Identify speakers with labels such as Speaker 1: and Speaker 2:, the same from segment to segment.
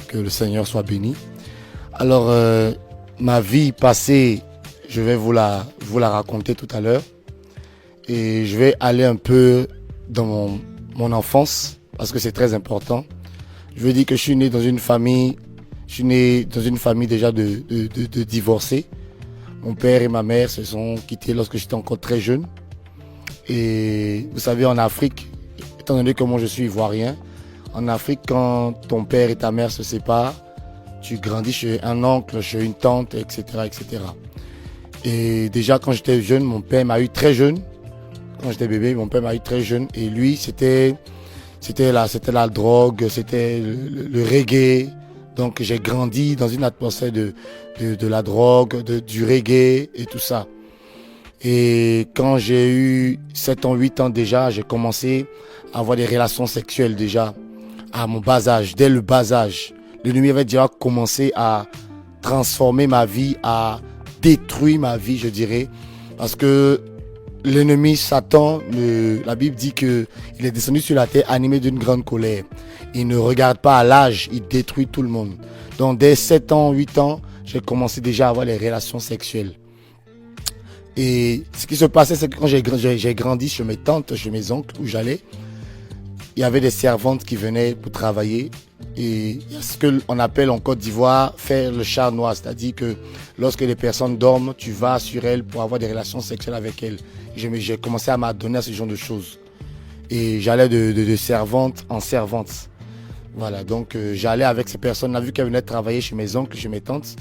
Speaker 1: Que le Seigneur soit béni. Alors, ma vie passée, je vais vous la raconter tout à l'heure. Et je vais aller un peu dans mon enfance, parce que c'est très important. Je veux dire que je suis né dans une famille déjà de divorcés. Mon père et ma mère se sont quittés lorsque j'étais encore très jeune. Et vous savez, en Afrique, étant donné que moi je suis ivoirien, en Afrique, quand ton père et ta mère se séparent, tu grandis chez un oncle, chez une tante, etc., etc. Et déjà, quand j'étais jeune, mon père m'a eu très jeune. Quand j'étais bébé, mon père m'a eu très jeune. Et lui, c'était la drogue, c'était le reggae. Donc, j'ai grandi dans une atmosphère de la drogue, du reggae et tout ça. Et quand j'ai eu 7 ans, 8 ans déjà, j'ai commencé à avoir des relations sexuelles déjà. À mon bas âge, dès le bas âge. L'ennemi avait déjà commencé à transformer ma vie, à détruire ma vie, je dirais. Parce que l'ennemi Satan, la Bible dit qu'il est descendu sur la terre animé d'une grande colère. Il ne regarde pas à l'âge, il détruit tout le monde. Donc dès 7 ans, 8 ans, j'ai commencé déjà à avoir les relations sexuelles. Et ce qui se passait, c'est que quand j'ai grandi chez mes tantes, chez mes oncles, où j'allais, il y avait des servantes qui venaient pour travailler. Et il y a ce qu'on appelle en Côte d'Ivoire faire le chat noir. C'est-à-dire que lorsque les personnes dorment, tu vas sur elles pour avoir des relations sexuelles avec elles. J'ai commencé à m'adonner à ce genre de choses. Et j'allais de servante en servante. Voilà, donc j'allais avec ces personnes-là, vu qu'elles venaient travailler chez mes oncles, chez mes tantes.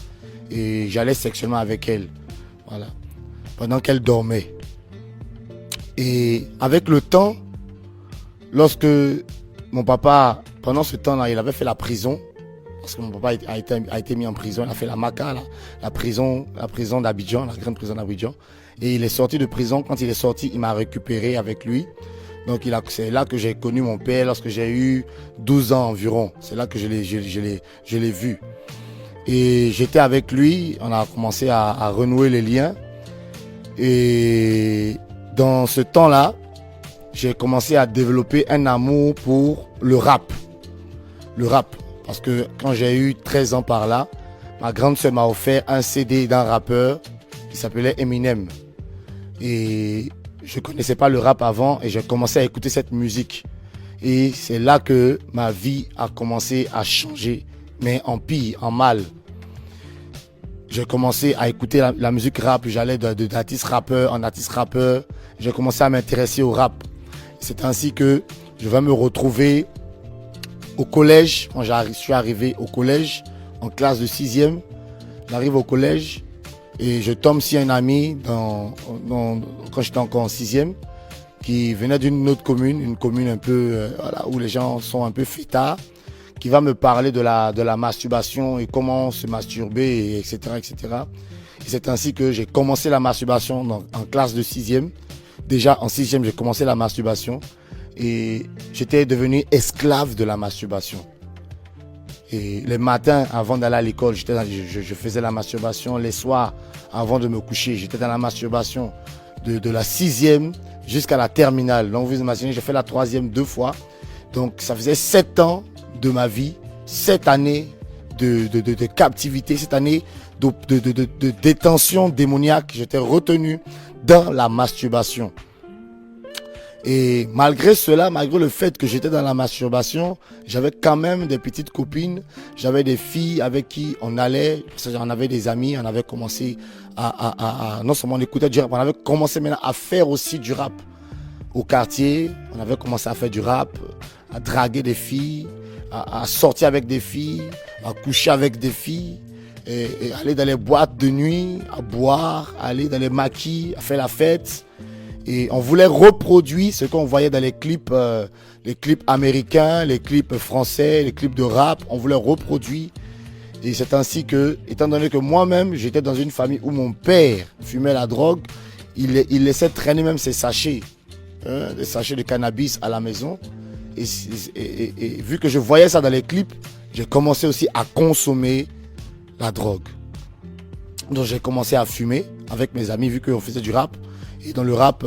Speaker 1: Et j'allais sexuellement avec elles. Voilà, pendant qu'elles dormaient. Et avec le temps, lorsque mon papa, pendant ce temps-là, il avait fait la prison, parce que mon papa a été mis en prison, il a fait la MACA, la prison d'Abidjan, la grande prison d'Abidjan. Et il est sorti de prison. Quand il est sorti, il m'a récupéré avec lui. Donc c'est là que j'ai connu mon père lorsque j'ai eu 12 ans environ. C'est là que je l'ai vu. Et j'étais avec lui, on a commencé à renouer les liens. Et dans ce temps-là, j'ai commencé à développer un amour pour le rap. Le rap. Parce que quand j'ai eu 13 ans par là, ma grande sœur m'a offert un CD d'un rappeur qui s'appelait Eminem. Et je connaissais pas le rap avant et j'ai commencé à écouter cette musique. Et c'est là que ma vie a commencé à changer, mais en pire, en mal. J'ai commencé à écouter la musique rap, j'allais d'artiste rappeur en artiste rappeur. J'ai commencé à m'intéresser au rap. C'est ainsi que je vais me retrouver au collège. Quand je suis arrivé au collège, en classe de 6e, j'arrive au collège et je tombe sur un ami quand j'étais encore en 6e, qui venait d'une autre commune, une commune un peu voilà, où les gens sont un peu fêtards, qui va me parler de la masturbation et comment se masturber, etc., etc. Et c'est ainsi que j'ai commencé la masturbation en classe de 6e. Déjà en 6e, j'ai commencé la masturbation et j'étais devenu esclave de la masturbation. Et les matins, avant d'aller à l'école, je faisais la masturbation. Les soirs, avant de me coucher, j'étais dans la masturbation de la 6e jusqu'à la terminale. Donc vous imaginez, j'ai fait la 3e 2 fois. Donc ça faisait 7 ans de ma vie, 7 années de captivité, 7 années de détention démoniaque. J'étais retenu dans la masturbation. Et malgré cela, malgré le fait que j'étais dans la masturbation, j'avais quand même des petites copines, j'avais des filles avec qui on allait, parce qu'on avait des amis, on avait commencé à non seulement écouter du rap, on avait commencé maintenant à faire aussi du rap. Au quartier, on avait commencé à faire du rap, à draguer des filles, à sortir avec des filles, à coucher avec des filles, et aller dans les boîtes de nuit, à boire, aller dans les maquis, à faire la fête. Et on voulait reproduire ce qu'on voyait dans les clips américains, les clips français, les clips de rap. On voulait reproduire. Et c'est ainsi que, étant donné que moi-même, j'étais dans une famille où mon père fumait la drogue, il laissait traîner même ses sachets, des sachets de cannabis à la maison. Et vu que je voyais ça dans les clips, j'ai commencé aussi à consommer la drogue. Donc j'ai commencé à fumer avec mes amis, vu qu'on faisait du rap. Et dans le rap,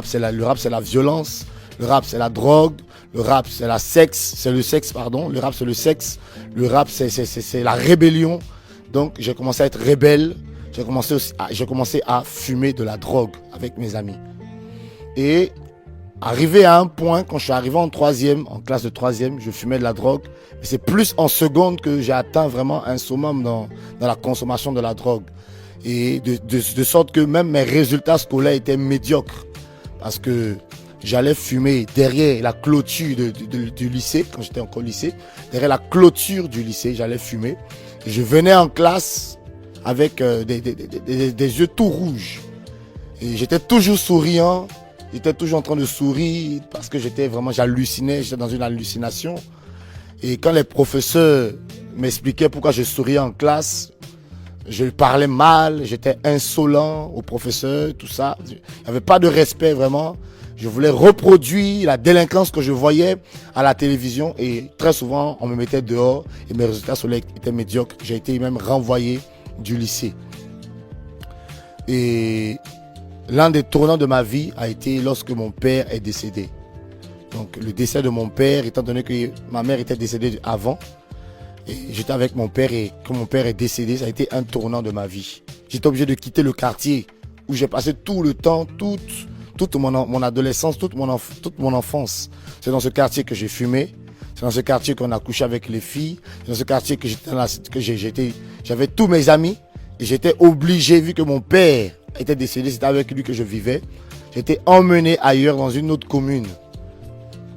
Speaker 1: c'est la violence. Le rap, c'est la drogue. Le rap, c'est la sexe. C'est le sexe, pardon. Le rap, c'est le sexe. Le rap, c'est la rébellion. Donc, j'ai commencé à être rebelle. J'ai commencé à fumer de la drogue avec mes amis. Et arrivé à un point, quand je suis arrivé en troisième, en classe de troisième, je fumais de la drogue. Mais c'est plus en seconde que j'ai atteint vraiment un summum dans la consommation de la drogue. Et de sorte que même mes résultats scolaires étaient médiocres. Parce que j'allais fumer derrière la clôture du lycée, quand j'étais encore au lycée. Derrière la clôture du lycée, j'allais fumer. Et je venais en classe avec des yeux tout rouges. Et j'étais toujours souriant. J'étais toujours en train de sourire parce que j'hallucinais, j'étais dans une hallucination. Et quand les professeurs m'expliquaient pourquoi je souriais en classe, je parlais mal, j'étais insolent aux professeurs, tout ça. Il n'y avait pas de respect vraiment. Je voulais reproduire la délinquance que je voyais à la télévision et très souvent on me mettait dehors et mes résultats scolaires étaient médiocres. J'ai été même renvoyé du lycée. Et l'un des tournants de ma vie a été lorsque mon père est décédé. Donc le décès de mon père, étant donné que ma mère était décédée avant, et j'étais avec mon père et quand mon père est décédé, ça a été un tournant de ma vie. J'étais obligé de quitter le quartier où j'ai passé tout le temps, toute mon adolescence, toute mon enfance. C'est dans ce quartier que j'ai fumé. C'est dans ce quartier qu'on a couché avec les filles. C'est dans ce quartier que j'avais tous mes amis. Et j'étais obligé, vu que mon père était décédé, c'était avec lui que je vivais. J'étais emmené ailleurs dans une autre commune.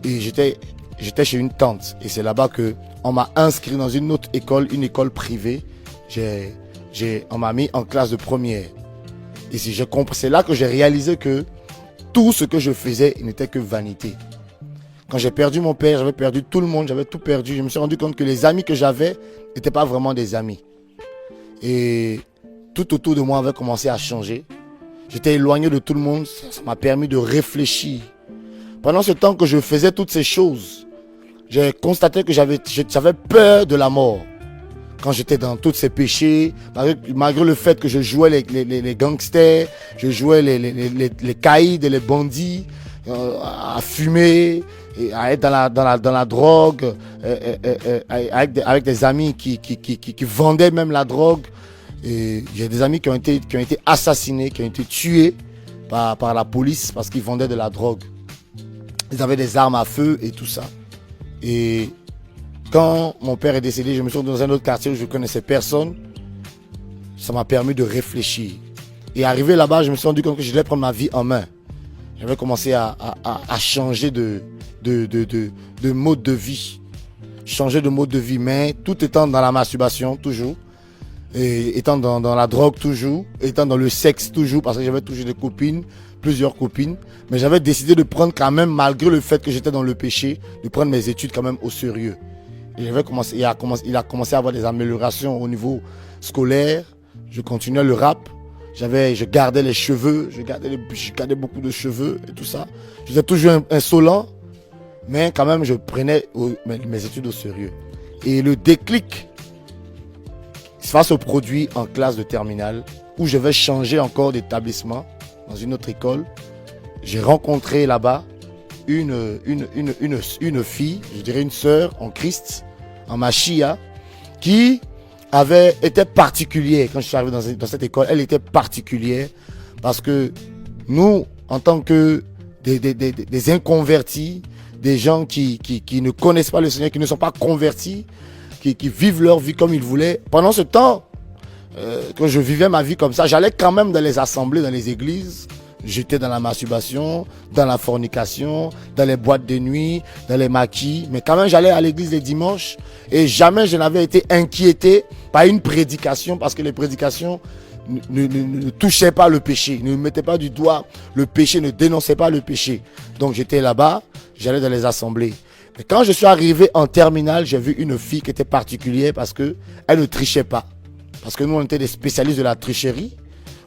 Speaker 1: Et j'étais chez une tante. Et c'est là-bas qu'on m'a inscrit dans une autre école, une école privée. On m'a mis en classe de première. Et c'est là que j'ai réalisé que tout ce que je faisais, il n'était que vanité. Quand j'ai perdu mon père, j'avais perdu tout le monde, j'avais tout perdu. Je me suis rendu compte que les amis que j'avais n'étaient pas vraiment des amis. Et tout autour de moi avait commencé à changer. J'étais éloigné de tout le monde, ça m'a permis de réfléchir. Pendant ce temps que je faisais toutes ces choses, j'ai constaté que j'avais peur de la mort. Quand j'étais dans tous ces péchés, malgré le fait que je jouais les gangsters, je jouais les caïds et les bandits, à fumer, et à être dans la drogue, avec des amis qui vendaient même la drogue. Et j'ai des amis qui ont été assassinés, qui ont été tués par la police parce qu'ils vendaient de la drogue. Ils avaient des armes à feu et tout ça. Et quand mon père est décédé, je me suis retrouvé dans un autre quartier où je ne connaissais personne. Ça m'a permis de réfléchir. Et arrivé là-bas, je me suis rendu compte que je devais prendre ma vie en main. J'avais commencé à changer de mode de vie. Changer de mode de vie, mais tout étant dans la masturbation, toujours. Et étant dans la drogue, toujours. Étant dans le sexe, toujours. Parce que j'avais toujours des copines, plusieurs copines. Mais j'avais décidé de prendre quand même, malgré le fait que j'étais dans le péché, de prendre mes études quand même au sérieux. Et il a commencé à avoir des améliorations au niveau scolaire. Je continuais le rap. Je gardais les cheveux. Je gardais beaucoup de cheveux et tout ça. J'étais toujours insolent. Mais quand même, je prenais mes études au sérieux. Et le déclic, ça se produit en classe de terminale où je vais changer encore d'établissement dans une autre école. J'ai rencontré là-bas une fille, je dirais une sœur en Christ, en Machia, qui était particulière. Quand je suis arrivé dans cette école, elle était particulière parce que nous, en tant que des inconvertis, des gens qui ne connaissent pas le Seigneur, qui ne sont pas convertis, qui vivent leur vie comme ils voulaient. Pendant ce temps, quand je vivais ma vie comme ça, j'allais quand même dans les assemblées, dans les églises. J'étais dans la masturbation, dans la fornication, dans les boîtes de nuit, dans les maquis. Mais quand même, j'allais à l'église les dimanches et jamais je n'avais été inquiété par une prédication parce que les prédications ne touchaient pas le péché, ne mettaient pas du doigt le péché, ne dénonçaient pas le péché. Donc j'étais là-bas, j'allais dans les assemblées. Mais quand je suis arrivé en terminale, j'ai vu une fille qui était particulière parce que elle ne trichait pas. Parce que nous, on était des spécialistes de la tricherie.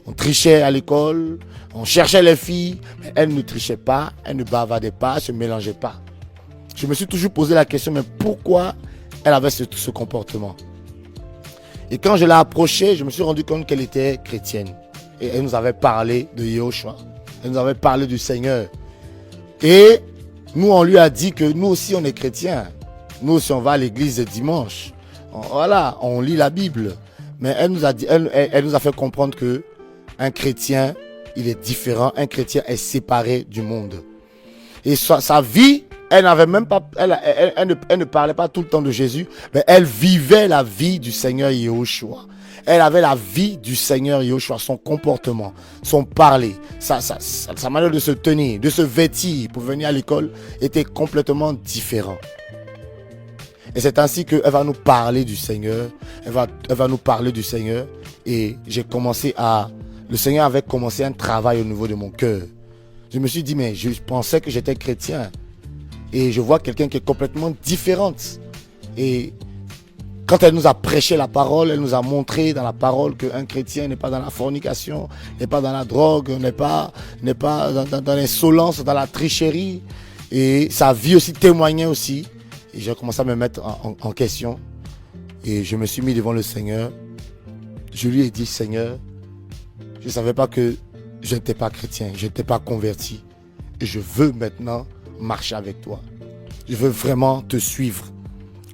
Speaker 1: On trichait à l'école, on cherchait les filles, mais elle ne trichait pas, elle ne bavardait pas, elle ne se mélangeait pas. Je me suis toujours posé la question, mais pourquoi elle avait ce comportement? Et quand je l'ai approchée, je me suis rendu compte qu'elle était chrétienne. Et elle nous avait parlé de Yahushua. Elle nous avait parlé du Seigneur. Et Nous, on lui a dit que nous aussi, on est chrétiens. Nous aussi, on va à l'église le dimanche. Voilà, on lit la Bible. Mais elle nous a dit, elle nous a fait comprendre que un chrétien, il est différent. Un chrétien est séparé du monde. Et sa vie, elle n'avait même pas, elle ne parlait pas tout le temps de Jésus, mais elle vivait la vie du Seigneur Yahushua. Elle avait la vie du Seigneur Yahushua, son comportement, son parler, sa manière de se tenir, de se vêtir pour venir à l'école était complètement différent. Et c'est ainsi qu'elle va nous parler du Seigneur. Elle va nous parler du Seigneur. Et le Seigneur avait commencé un travail au niveau de mon cœur. Je me suis dit, mais je pensais que j'étais chrétien. Et je vois quelqu'un qui est complètement différente. Et quand elle nous a prêché la parole, elle nous a montré dans la parole qu'un chrétien n'est pas dans la fornication, n'est pas dans la drogue, n'est pas dans l'insolence, dans la tricherie. Et sa vie aussi témoignait aussi. Et j'ai commencé à me mettre en question. Et je me suis mis devant le Seigneur. Je lui ai dit, Seigneur, je ne savais pas que je n'étais pas chrétien, je n'étais pas converti. Et je veux maintenant marcher avec toi. Je veux vraiment te suivre.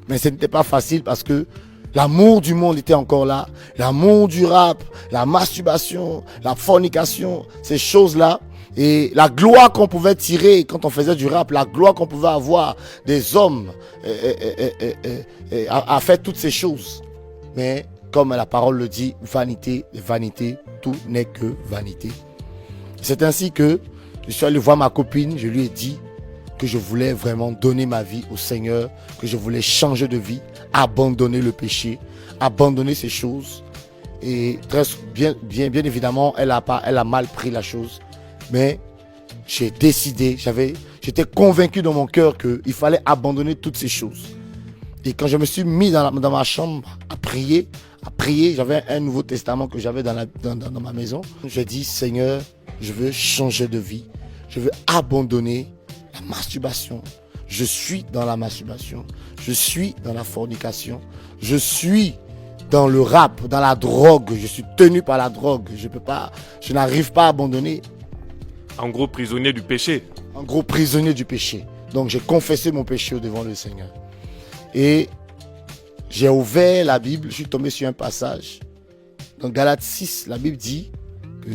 Speaker 1: Mais ce n'était pas facile parce que l'amour du monde était encore là. L'amour du rap, la masturbation, la fornication, ces choses-là. Et la gloire qu'on pouvait tirer quand on faisait du rap, la gloire qu'on pouvait avoir des hommes à faire toutes ces choses. Mais comme la parole le dit, vanité, vanité, tout n'est que vanité. C'est ainsi que je suis allé voir ma copine, je lui ai dit que je voulais vraiment donner ma vie au Seigneur, que je voulais changer de vie, abandonner le péché, abandonner ces choses. Et bien évidemment, elle a mal pris la chose. Mais j'ai décidé, j'étais convaincu dans mon cœur qu'il fallait abandonner toutes ces choses. Et quand je me suis mis dans ma chambre à prier, j'avais un Nouveau Testament que j'avais dans ma maison. J'ai dit, Seigneur, je veux changer de vie. Je veux abandonner la masturbation. Je suis dans la masturbation. Je suis dans la fornication. Je suis dans le rap, dans la drogue. Je suis tenu par la drogue. Je n'arrive pas à abandonner.
Speaker 2: En gros, prisonnier du péché.
Speaker 1: En gros, prisonnier du péché. Donc, j'ai confessé mon péché devant le Seigneur. Et j'ai ouvert la Bible. Je suis tombé sur un passage. Dans Galates 6, la Bible dit que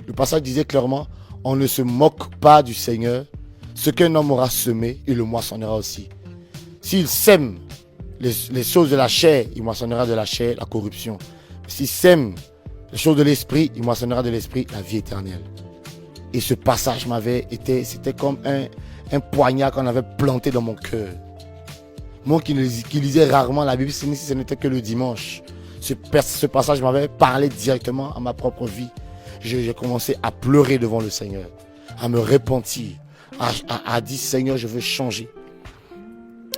Speaker 1: le passage disait clairement, on ne se moque pas du Seigneur. Ce qu'un homme aura semé, il le moissonnera aussi. S'il sème les choses de la chair, il moissonnera de la chair la corruption. S'il sème les choses de l'esprit, il moissonnera de l'esprit la vie éternelle. Et ce passage c'était comme un poignard qu'on avait planté dans mon cœur. Moi qui lisais rarement la Bible, si ce n'était que le dimanche, ce passage m'avait parlé directement à ma propre vie. J'ai commencé à pleurer devant le Seigneur, à me repentir, à dire Seigneur, je veux changer.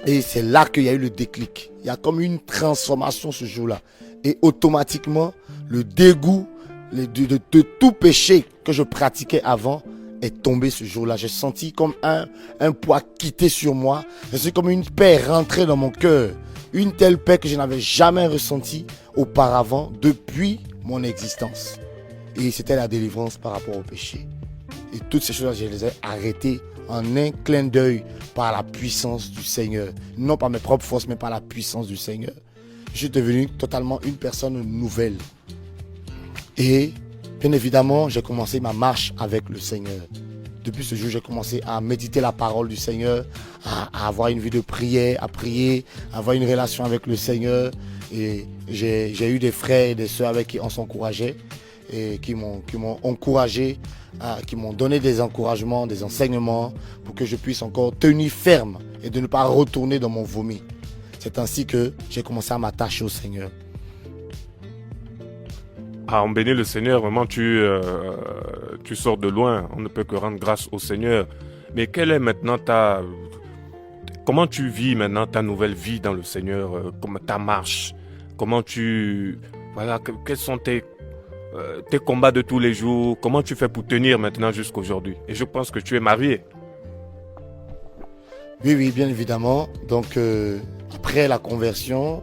Speaker 1: Et c'est là qu'il y a eu le déclic. Il y a comme une transformation ce jour-là. Et automatiquement, le dégoût de tout péché que je pratiquais avant est tombé ce jour-là. J'ai senti comme un poids quitter sur moi. J'ai senti comme une paix rentrer dans mon cœur. Une telle paix que je n'avais jamais ressentie auparavant depuis mon existence. Et c'était la délivrance par rapport au péché. Et toutes ces choses-là, je les ai arrêtées en un clin d'œil par la puissance du Seigneur. Non par mes propres forces, mais par la puissance du Seigneur. Je suis devenu totalement une personne nouvelle. Et bien évidemment, j'ai commencé ma marche avec le Seigneur. Depuis ce jour, j'ai commencé à méditer la parole du Seigneur, à avoir une vie de prière, à prier, à avoir une relation avec le Seigneur. Et j'ai eu des frères et des sœurs avec qui on s'encourageait et qui m'ont encouragé, qui m'ont donné des encouragements, des enseignements pour que je puisse encore tenir ferme et de ne pas retourner dans mon vomi. C'est ainsi que j'ai commencé à m'attacher au Seigneur.
Speaker 2: Ah, on bénit le Seigneur, vraiment tu sors de loin, on ne peut que rendre grâce au Seigneur. Mais quelle est maintenant comment tu vis maintenant ta nouvelle vie dans le Seigneur, ta marche? Quels sont tes combats de tous les jours? Comment tu fais pour tenir maintenant jusqu'à aujourd'hui? Et je pense que tu es marié.
Speaker 1: Oui, bien évidemment. Donc, après la conversion,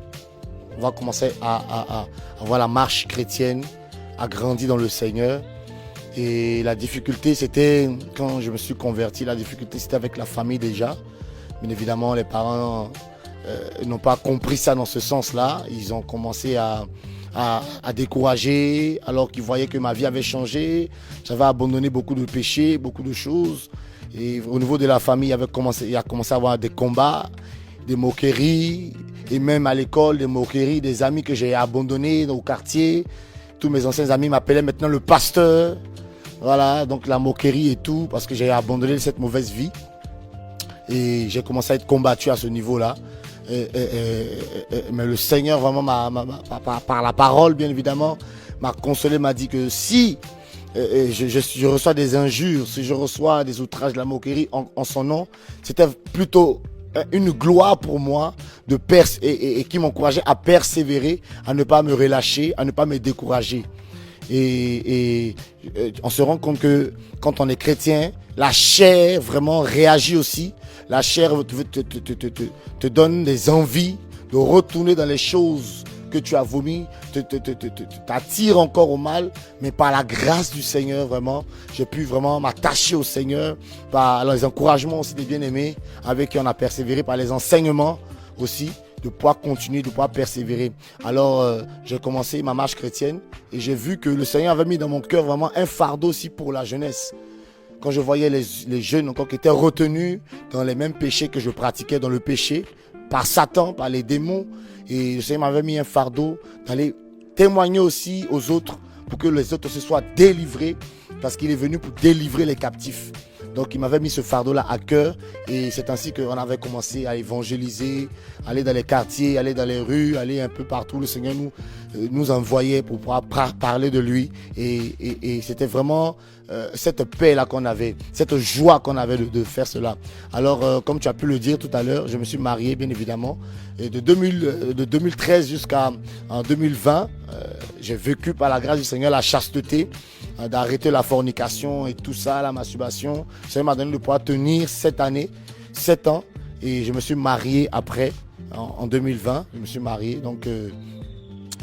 Speaker 1: on va commencer à avoir la marche chrétienne, à grandir dans le Seigneur. Et la difficulté, c'était, quand je me suis converti, la difficulté, c'était avec la famille déjà. Bien évidemment, les parents n'ont pas compris ça dans ce sens-là. Ils ont commencé à décourager, alors qu'ils voyaient que ma vie avait changé. J'avais abandonné beaucoup de péchés, beaucoup de choses. Et au niveau de la famille, il a commencé à avoir des combats, des moqueries, et même à l'école, des moqueries, des amis que j'ai abandonnés au quartier. Tous mes anciens amis m'appelaient maintenant le pasteur. Voilà, donc la moquerie et tout, parce que j'ai abandonné cette mauvaise vie. Et j'ai commencé à être combattu à ce niveau-là. Mais le Seigneur, vraiment, par la parole, bien évidemment, m'a consolé, m'a dit que si je reçois des injures, si je reçois des outrages, de la moquerie en son nom, c'était plutôt une gloire pour moi et qui m'encourageait à persévérer, à ne pas me relâcher, à ne pas me décourager. Et on se rend compte que quand on est chrétien, la chair vraiment réagit aussi. La chair te donne des envies de retourner dans les choses que tu as vomi, t'attire encore au mal, mais par la grâce du Seigneur, vraiment, j'ai pu vraiment m'attacher au Seigneur, par les encouragements aussi des bien-aimés, avec qui on a persévéré, par les enseignements aussi, de pouvoir continuer, de pouvoir persévérer. Alors, j'ai commencé ma marche chrétienne et j'ai vu que le Seigneur avait mis dans mon cœur vraiment un fardeau aussi pour la jeunesse. Quand je voyais les jeunes encore qui étaient retenus dans les mêmes péchés que je pratiquais, dans le péché, par Satan, par les démons, et le Seigneur m'avait mis un fardeau d'aller témoigner aussi aux autres pour que les autres se soient délivrés, parce qu'il est venu pour délivrer les captifs. Donc il m'avait mis ce fardeau-là à cœur et c'est ainsi qu'on avait commencé à évangéliser, aller dans les quartiers, aller dans les rues, aller un peu partout. Le Seigneur nous envoyait pour pouvoir parler de lui et c'était vraiment cette paix-là qu'on avait, cette joie qu'on avait de faire cela. Alors comme tu as pu le dire tout à l'heure, je me suis marié bien évidemment et de 2013 jusqu'à 2020, j'ai vécu par la grâce du Seigneur la chasteté, d'arrêter la fornication et tout ça, la masturbation. Le Seigneur m'a donné de pouvoir tenir cette année, 7 ans, et je me suis marié après, en 2020, je me suis marié, donc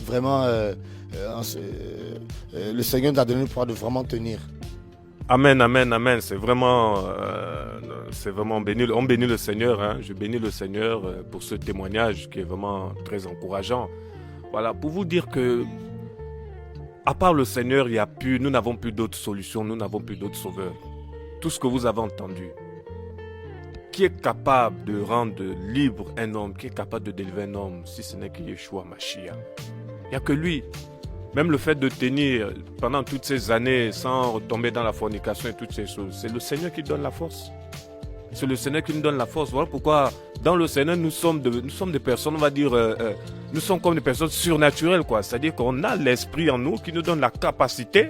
Speaker 1: vraiment, le Seigneur nous a donné le pouvoir de vraiment tenir.
Speaker 2: Amen, amen, amen. C'est vraiment béni. On bénit le Seigneur. Hein. Je bénis le Seigneur pour ce témoignage qui est vraiment très encourageant. Voilà, pour vous dire que, à part le Seigneur, nous n'avons plus d'autres solutions, nous n'avons plus d'autres sauveurs. Tout ce que vous avez entendu, qui est capable de rendre libre un homme, qui est capable de délivrer un homme, si ce n'est que Yeshua Mashiach. Il n'y a que lui. Même le fait de tenir pendant toutes ces années sans retomber dans la fornication et toutes ces choses, c'est le Seigneur qui donne la force. C'est le Seigneur qui nous donne la force. Voilà pourquoi dans le Seigneur, nous sommes des personnes, on va dire, nous sommes comme des personnes surnaturelles, quoi. C'est-à-dire qu'on a l'esprit en nous qui nous donne la capacité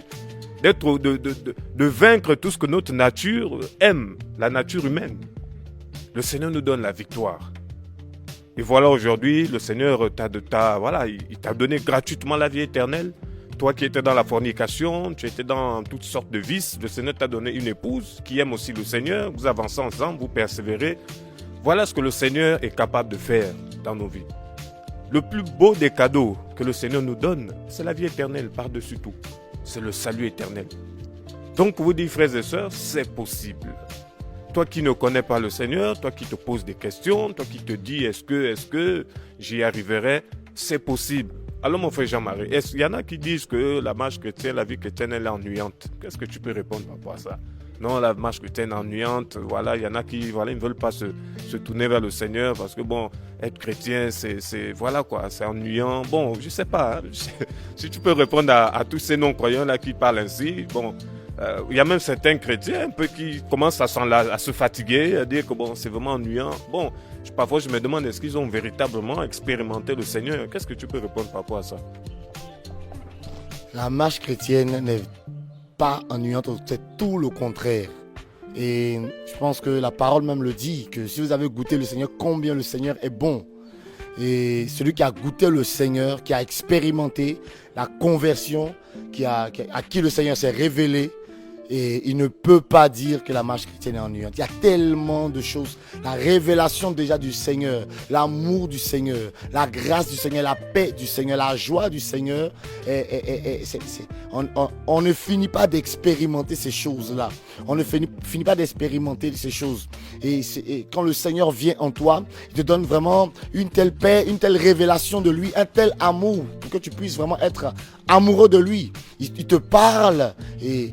Speaker 2: de vaincre tout ce que notre nature aime, la nature humaine. Le Seigneur nous donne la victoire. Et voilà, aujourd'hui, le Seigneur il t'a donné gratuitement la vie éternelle. Toi qui étais dans la fornication, tu étais dans toutes sortes de vices, le Seigneur t'a donné une épouse qui aime aussi le Seigneur. Vous avancez ensemble, vous persévérez. Voilà ce que le Seigneur est capable de faire dans nos vies. Le plus beau des cadeaux que le Seigneur nous donne, c'est la vie éternelle par-dessus tout. C'est le salut éternel. Donc, pour vous dire, frères et sœurs, c'est possible. Toi qui ne connais pas le Seigneur, toi qui te poses des questions, toi qui te dis est-ce que j'y arriverai, c'est possible. Alors mon frère Jean-Marie, il y en a qui disent que la marche chrétienne, la vie chrétienne, elle est ennuyante. Qu'est-ce que tu peux répondre par rapport à ça? Non, la marche chrétienne est ennuyante. Voilà, il y en a qui ils ne veulent pas se tourner vers le Seigneur parce que bon, être chrétien, voilà quoi, c'est ennuyant. Bon, je sais pas. Hein, si tu peux répondre à tous ces non-croyants là qui parlent ainsi, bon. Il y a même certains chrétiens un peu qui commencent à se fatiguer, à dire que bon, c'est vraiment ennuyant. Bon, parfois je me demande est-ce qu'ils ont véritablement expérimenté le Seigneur? Qu'est-ce que tu peux répondre par rapport à ça?
Speaker 1: La marche chrétienne n'est pas ennuyante, c'est tout le contraire. Et je pense que la parole même le dit, que si vous avez goûté le Seigneur, combien le Seigneur est bon. Et celui qui a goûté le Seigneur, qui a expérimenté la conversion, à qui le Seigneur s'est révélé, Et il ne peut pas dire que la marche chrétienne est ennuyante. Il y a tellement de choses. La révélation déjà du Seigneur, l'amour du Seigneur, la grâce du Seigneur, la paix du Seigneur, la joie du Seigneur. On ne finit pas d'expérimenter ces choses-là. On ne finit pas d'expérimenter ces choses. Et quand le Seigneur vient en toi, il te donne vraiment une telle paix, une telle révélation de lui, un tel amour pour que tu puisses vraiment être amoureux de lui. Il te parle et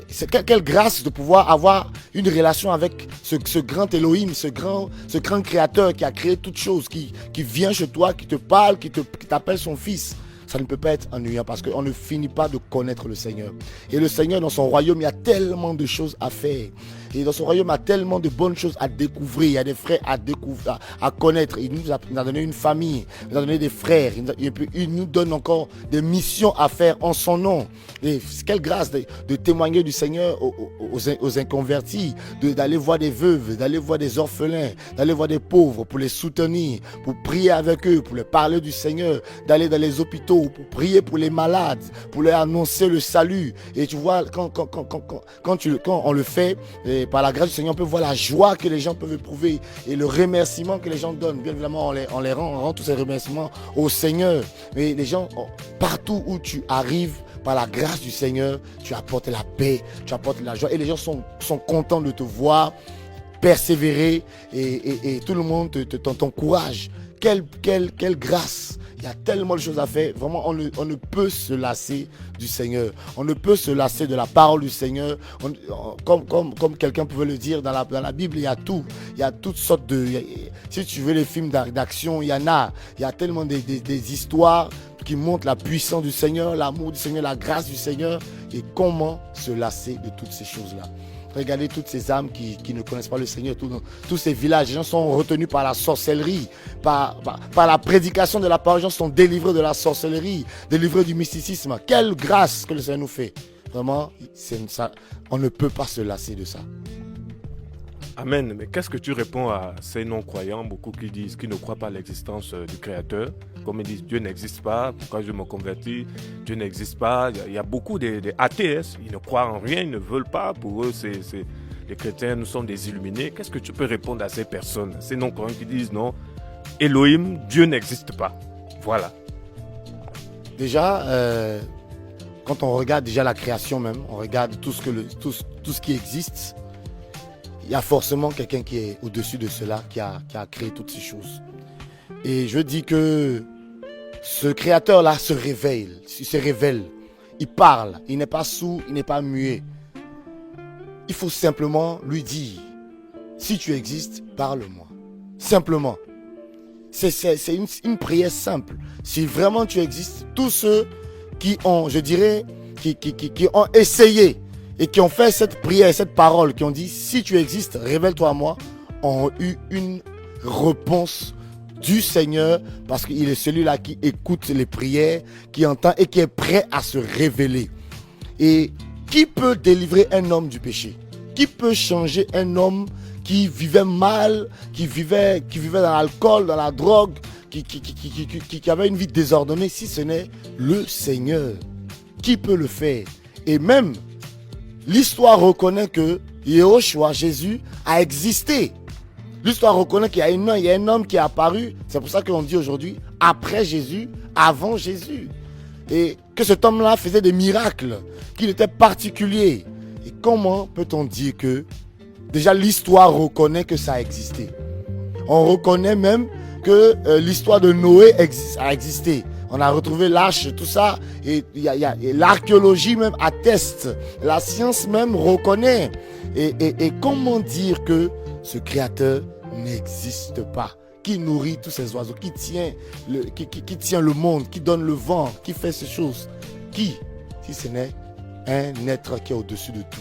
Speaker 1: c'est quelle grâce de pouvoir avoir une relation avec ce grand Elohim, ce grand créateur qui a créé toutes choses, qui vient chez toi, qui te parle, qui t'appelle son fils. Ça ne peut pas être ennuyant parce qu'on ne finit pas de connaître le Seigneur. Et le Seigneur, dans son royaume, il y a tellement de choses à faire. Et dans son royaume, il y a tellement de bonnes choses à découvrir. Il y a des frères à découvrir, à connaître. Il nous a donné une famille, il nous a donné des frères. Il nous donne encore des missions à faire en son nom. Et quelle grâce de témoigner du Seigneur aux inconvertis, d'aller voir des veuves, d'aller voir des orphelins, d'aller voir des pauvres pour les soutenir, pour prier avec eux, pour leur parler du Seigneur, d'aller dans les hôpitaux, pour prier pour les malades, pour leur annoncer le salut. Et tu vois, quand on le fait, et par la grâce du Seigneur, on peut voir la joie que les gens peuvent éprouver et le remerciement que les gens donnent. Bien évidemment, on rend tous ces remerciements au Seigneur. Mais les gens, partout où tu arrives, par la grâce du Seigneur, tu apportes la paix, tu apportes la joie. Et les gens sont contents de te voir persévérer et tout le monde t'encourage. Quelle grâce! Il y a tellement de choses à faire. Vraiment, on ne peut se lasser du Seigneur. On ne peut se lasser de la parole du Seigneur. Comme quelqu'un pouvait le dire, dans la Bible, il y a tout. Il y a toutes sortes de... Si tu veux les films d'action, il y en a. Il y a tellement des histoires qui montrent la puissance du Seigneur, l'amour du Seigneur, la grâce du Seigneur. Et comment se lasser de toutes ces choses-là. Regardez toutes ces âmes qui ne connaissent pas le Seigneur. Tous ces villages, les gens sont retenus par la sorcellerie, par la prédication de la parole. Les gens sont délivrés de la sorcellerie, délivrés du mysticisme. Quelle grâce que le Seigneur nous fait. Vraiment, on ne peut pas se lasser de ça.
Speaker 2: Amen. Mais qu'est-ce que tu réponds à ces non-croyants, beaucoup qui disent qu'ils ne croient pas à l'existence du Créateur? Comme ils disent, Dieu n'existe pas, pourquoi je me convertis? Dieu n'existe pas. Il y a beaucoup d'athées, ils ne croient en rien, ils ne veulent pas. Pour eux, les chrétiens, nous sommes des illuminés. Qu'est-ce que tu peux répondre à ces personnes, ces non-croyants qui disent non, Elohim, Dieu n'existe pas? Voilà.
Speaker 1: Déjà, quand on regarde déjà la création même, on regarde tout ce qui existe, il y a forcément quelqu'un qui est au-dessus de cela, qui a créé toutes ces choses. Et je dis que ce créateur-là se révèle, il parle, il n'est pas sourd, il n'est pas muet. Il faut simplement lui dire, si tu existes, parle-moi. Simplement. C'est une prière simple. Si vraiment tu existes, tous ceux qui ont, je dirais, qui ont essayé et qui ont fait cette prière, cette parole, qui ont dit, si tu existes, révèle-toi à moi, ont eu une réponse du Seigneur, parce qu'il est celui-là qui écoute les prières, qui entend et qui est prêt à se révéler. Et qui peut délivrer un homme du péché? Qui peut changer un homme qui vivait mal, qui vivait dans l'alcool, dans la drogue, qui avait une vie désordonnée, si ce n'est le Seigneur? Qui peut le faire? Et même, l'histoire reconnaît que Yehoshua, Jésus, a existé. L'histoire reconnaît qu'il y a un homme qui est apparu. C'est pour ça qu'on dit aujourd'hui, après Jésus, avant Jésus. Et que cet homme-là faisait des miracles, qu'il était particulier. Et comment peut-on dire que, déjà l'histoire reconnaît que ça a existé? On reconnaît même que l'histoire de Noé a existé. On a retrouvé l'arche, tout ça. Et l'archéologie même atteste. La science même reconnaît. Et comment dire que ce créateur n'existe pas, qui nourrit tous ces oiseaux, qui tient le monde, qui donne le vent, qui fait ces choses? Qui, si ce n'est un être qui est au-dessus de tout?